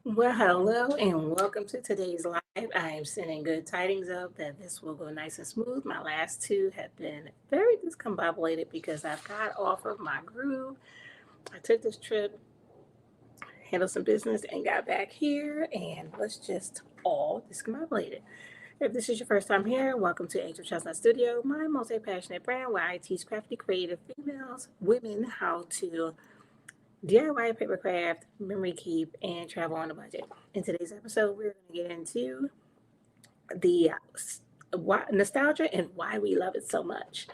Well, hello and welcome to today's live. I am sending good tidings of that this will go nice and smooth. My last two have been very discombobulated because I've got off of my groove. I took this trip, handled some business, and got back here and was just all discombobulated. If this is your first time here, welcome to Angel Chestnut Studio, my multi-passionate brand where I teach crafty, creative females, women how to DIY papercraft, memory keep, and travel on a budget. In today's episode, we're going to get into the nostalgia and why we love it so much.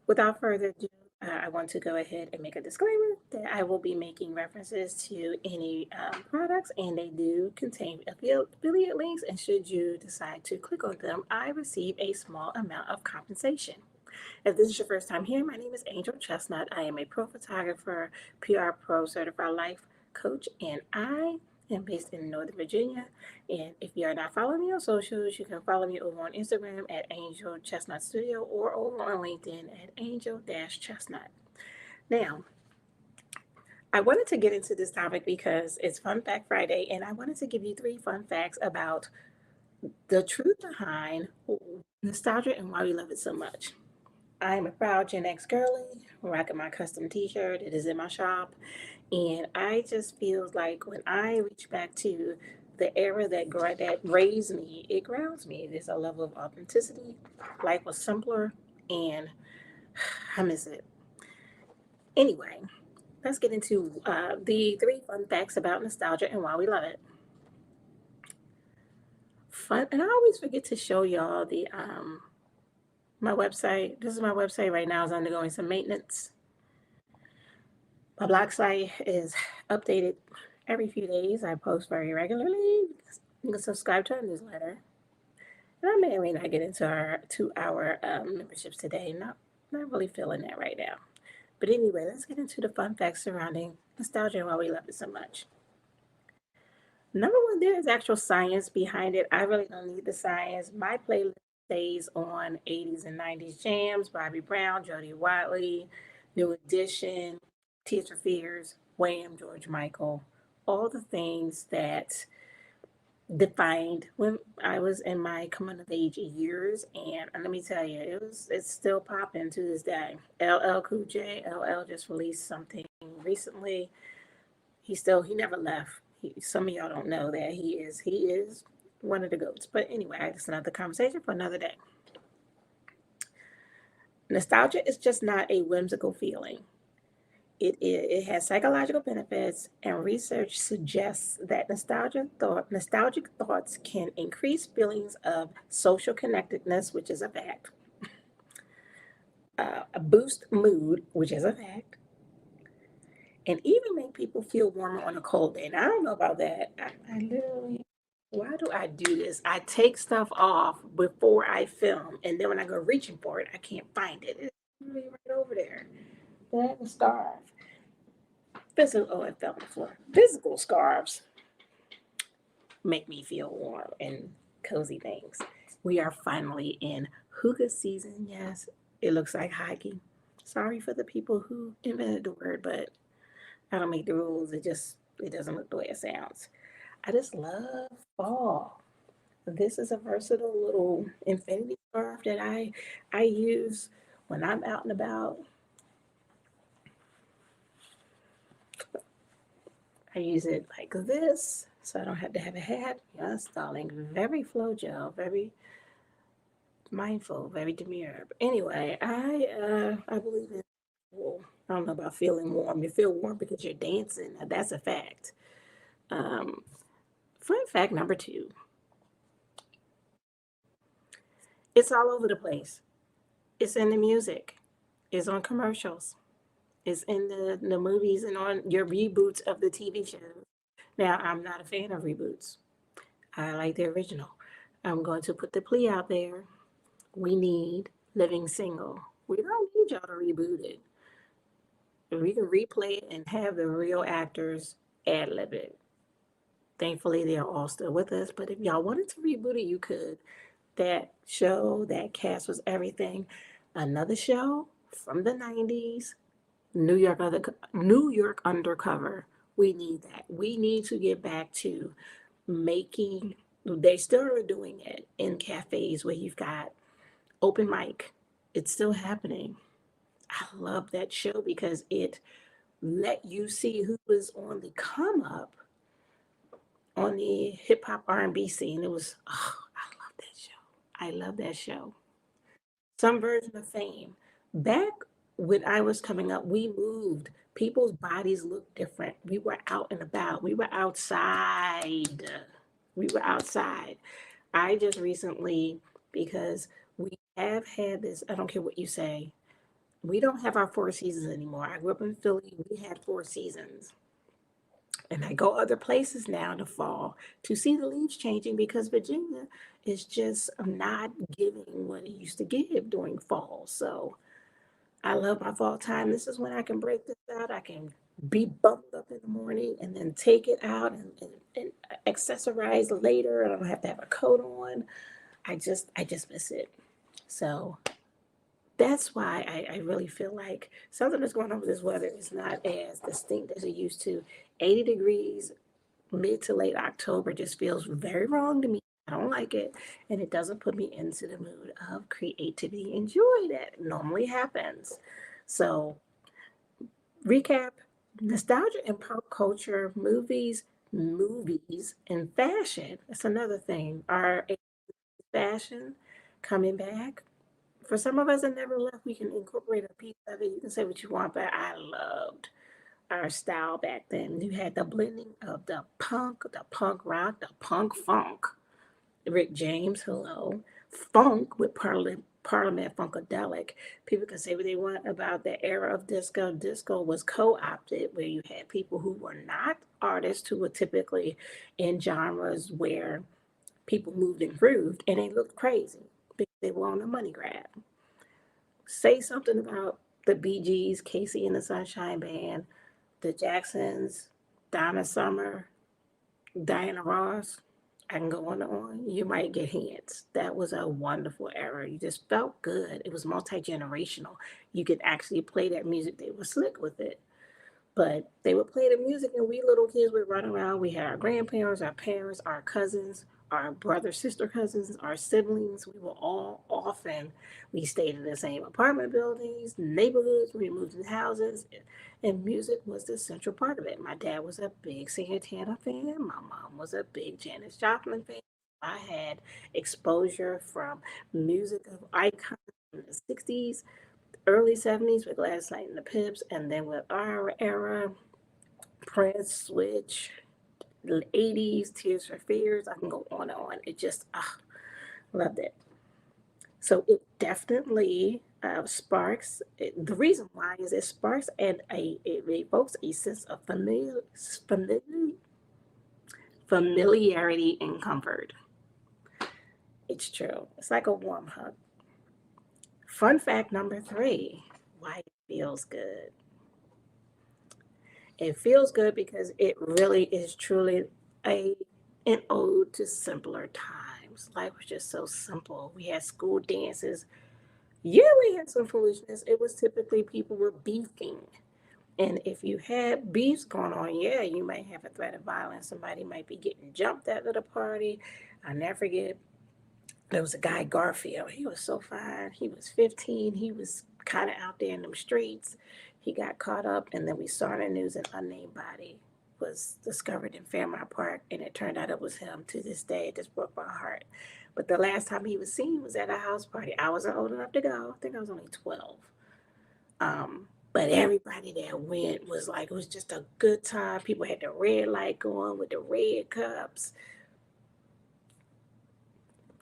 Without further ado, I want to go ahead and make a disclaimer that I will be making references to any products, and they do contain affiliate links. And should you decide to click on them, I receive a small amount of compensation. If this is your first time here, my name is Angel Chestnut. I am a pro photographer, PR pro certified life coach, and I am based in Northern Virginia. And if you are not following me on socials, you can follow me over on Instagram at Angel Chestnut Studio or over on LinkedIn at Angel Chestnut. Now, I wanted to get into this topic because it's Fun Fact Friday, and I wanted to give you three fun facts about the truth behind nostalgia and why we love it so much. I am a proud Gen X girly, rocking my custom T-shirt. It is in my shop, and I just feel like when I reach back to the era that raised me, it grounds me. There's a level of authenticity. Life was simpler, and I miss it. Anyway, let's get into the three fun facts about nostalgia and why we love it. Fun, and I always forget to show y'all the my website. This is my website right now. Is undergoing some maintenance. My blog site is updated every few days. I post very regularly. You can subscribe to our newsletter. And I may or may not get into our 2 hour memberships today. Not really feeling that right now. But anyway, let's get into the fun facts surrounding nostalgia and why we love it so much. Number one, there is actual science behind it. I really don't need the science. My playlist stays on 80s and 90s jams, Bobby Brown, Jody Watley, New Edition, Tears for Fears, Wham, George Michael, all the things that defined when I was in my coming of age years. And let me tell you, it's still popping to this day. LL Cool J, LL just released something recently. He never left. Some of y'all don't know that he is one of the goats. But anyway, that's another conversation for another day. Nostalgia is just not a whimsical feeling. It has psychological benefits, and research suggests that nostalgic thoughts can increase feelings of social connectedness, which is a fact, boost mood, which is a fact, and even make people feel warmer on a cold day. Now, I don't know about that. I literally, why do I do this? I take stuff off before I film, and then when I go reaching for it, I can't find it. It's really right over there. That a scarf. It fell on the floor. Physical scarves make me feel warm and cozy things. We are finally in hookah season. Yes, it looks like hockey. Sorry for the people who invented the word, but I don't make the rules. It doesn't look the way it sounds. I just love fall. This is a versatile little infinity scarf that I use when I'm out and about. I use it like this, so I don't have to have a hat. Yes, darling. Very flow gel, very mindful, very demure. But anyway, I believe in. Well, I don't know about feeling warm. You feel warm because you're dancing. Now, that's a fact. Um, Fun fact number two: it's all over the place. It's in the music. It's on commercials. It's in the movies and on your reboots of the TV shows. Now, I'm not a fan of reboots. I like the original. I'm going to put the plea out there. We need Living Single. We don't need y'all to reboot it. We can replay it and have the real actors ad lib it. Thankfully, they're all still with us. But if y'all wanted to reboot it, you could. That show, that cast was everything. Another show from the 90s, New York Undercover, We need that. We need to get back to making, they still are doing it in cafes where you've got open mic. It's still happening. I love that show because it let you see who was on the come up on the hip hop R&B scene. It was, oh, I love that show. I love that show. Some version of fame. Back when I was coming up, we moved. People's bodies looked different. We were out and about. We were outside. We were outside. I just recently, because we have had this, I don't care what you say, we don't have our four seasons anymore. I grew up in Philly. We had four seasons. And I go other places now in the fall to see the leaves changing because Virginia is just not giving what it used to give during fall. So I love my fall time. This is when I can break this out. I can be bubbled up in the morning and then take it out and accessorize later. I don't have to have a coat on. I just miss it. So that's why I really feel like something that's going on with this weather is not as distinct as it used to. 80 degrees mid to late October just feels very wrong to me. I don't like it. And it doesn't put me into the mood of creativity and joy that normally happens. So, recap, nostalgia and pop culture, movies, and fashion. That's another thing. Are fashion coming back? For some of us that never left, we can incorporate a piece of it. You can say what you want, but I loved our style back then. You had the blending of the punk rock, the punk funk. Rick James, hello. Funk with Parliament Funkadelic. People can say what they want about the era of disco. Disco was co opted, where you had people who were not artists who were typically in genres where people moved and grooved, and they looked crazy because they were on a money grab. Say something about the Bee Gees, Casey and the Sunshine Band, the Jacksons, Donna Summer, Diana Ross. I can go on and on. You might get hands. That was a wonderful era. You just felt good. It was multi generational. You could actually play that music. They were slick with it. But they would play the music, and we little kids would run around. We had our grandparents, our parents, our cousins, our brother, sister cousins, our siblings. We were all often, we stayed in the same apartment buildings, neighborhoods, we moved in houses, and music was the central part of it. My dad was a big Santana fan. My mom was a big Janis Joplin fan. I had exposure from music of icons in the 60s, early 70s with Gladys Knight and the Pips, and then with our era, Prince, Switch, the 80s, Tears for Fears. I can go on and on. It just, loved it. So it definitely sparks. The reason why is it sparks and it evokes a sense of familiarity and comfort. It's true. It's like a warm hug. Fun fact number three: why it feels good. It feels good because it really is truly a an ode to simpler times. Life was just so simple. We had school dances. Yeah, we had some foolishness. It was typically people were beefing. And if you had beefs going on, yeah, you might have a threat of violence. Somebody might be getting jumped at the party. I never forget, there was a guy, Garfield. He was so fine. He was 15. He was kind of out there in them streets. He got caught up, and then we saw in the news an unnamed body was discovered in Fairmount Park, and it turned out it was him. To this day, it just broke my heart. But the last time he was seen was at a house party. I wasn't old enough to go. I think I was only 12. But everybody that went was like, it was just a good time. People had the red light going with the red cups.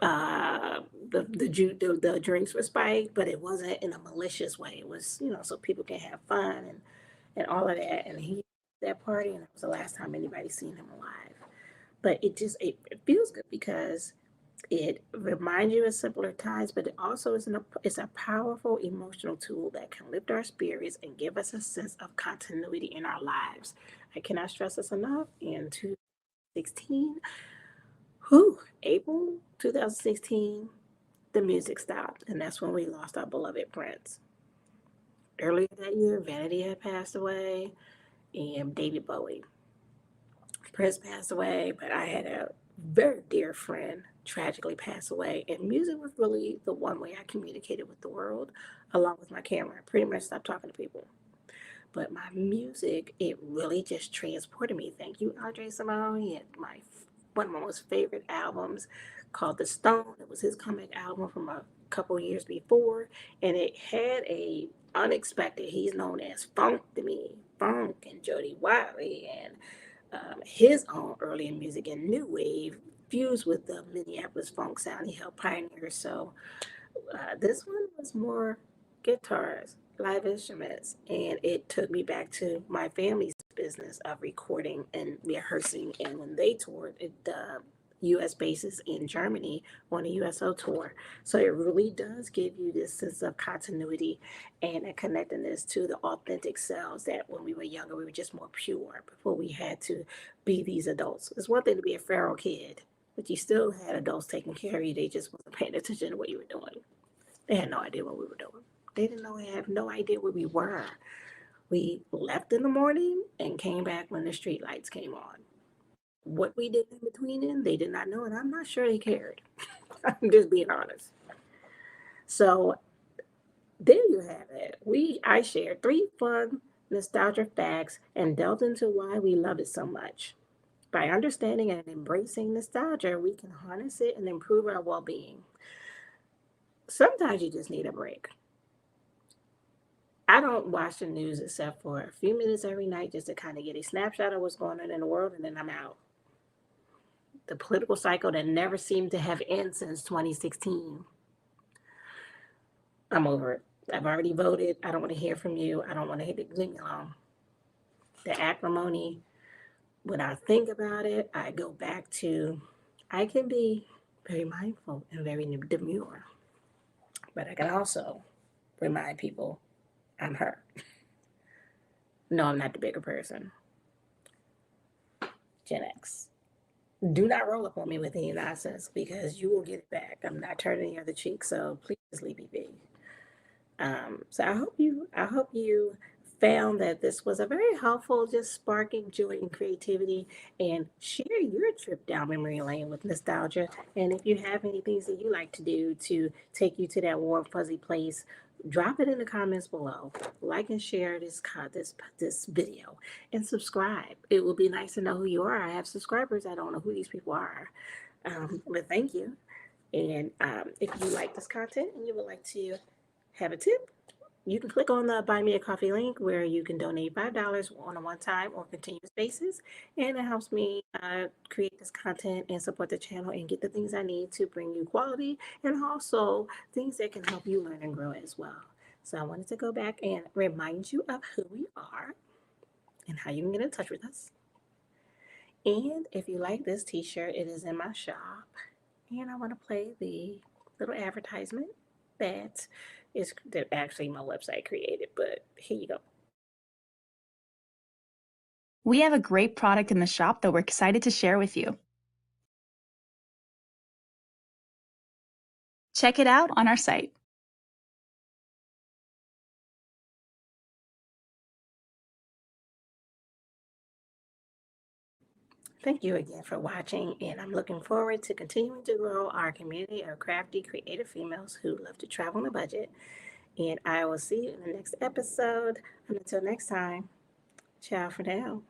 uh the drinks were spiked, but it wasn't in a malicious way. It was, so people can have fun and all of that. And he that party, and it was the last time anybody seen him alive. But it feels good because it reminds you of simpler times, but it also it's a powerful emotional tool that can lift our spirits and give us a sense of continuity in our lives. I cannot stress this enough. In 2016, April 2016, the music stopped, and that's when we lost our beloved Prince. Earlier that year, Vanity had passed away, and David Bowie. Prince passed away, but I had a very dear friend tragically pass away, and music was really the one way I communicated with the world, along with my camera. I pretty much stopped talking to people. But my music, it really just transported me. Thank you, Andre Simone. He had one of my most favorite albums called The Stone. It was his comeback album from a couple years before, and it had a unexpected. He's known as Funk to me, Funk and Jody Wiley, and his own early music and new wave fused with the Minneapolis funk sound he helped pioneer. So this one was more guitars, live instruments, and it took me back to my family's business of recording and rehearsing. And when they toured at U.S. bases in Germany on a USO tour, so it really does give you this sense of continuity and a connectedness to the authentic selves that when we were younger we were just more pure before we had to be these adults. It's one thing to be a feral kid, but you still had adults taking care of you. They just wasn't paying attention to what you were doing. They had no idea what we were doing. They didn't know, have no idea where we were. We left in the morning and came back when the street lights came on. What we did in between then, they did not know, and I'm not sure they cared. I'm just being honest. So there you have it. I shared 3 fun nostalgia facts and delved into why we love it so much. By understanding and embracing nostalgia, we can harness it and improve our well-being. Sometimes you just need a break. I don't watch the news except for a few minutes every night just to kind of get a snapshot of what's going on in the world, and then I'm out. The political cycle that never seemed to have ended since 2016. I'm over it. I've already voted. I don't want to hear from you. I don't want to hear it. Leave me alone. The acrimony, when I think about it, I go back to I can be very mindful and very demure, but I can also remind people I'm her. No, I'm not the bigger person. Gen X. Do not roll up on me with any nonsense because you will get it back. I'm not turning the other cheek, so please leave me be. So I hope you found that this was a very helpful, just sparking joy and creativity, and share your trip down memory lane with nostalgia. And if you have any things that you like to do to take you to that warm fuzzy place, drop it in the comments below. Like and share this video, and subscribe. It will be nice to know who you are. I have subscribers. I don't know who these people are, but thank you. And if you like this content and you would like to have a tip, you can click on the Buy Me a Coffee link where you can donate $5 on a one-time or continuous basis, and it helps me create this content and support the channel and get the things I need to bring you quality and also things that can help you learn and grow as well. So I wanted to go back and remind you of who we are and how you can get in touch with us. And if you like this t-shirt, it is in my shop. And I want to play the little advertisement that is that actually my website created, but here you go. We have a great product in the shop that we're excited to share with you. Check it out on our site. Thank you again for watching, and I'm looking forward to continuing to grow our community of crafty, creative females who love to travel on a budget. And I will see you in the next episode. And until next time, ciao for now.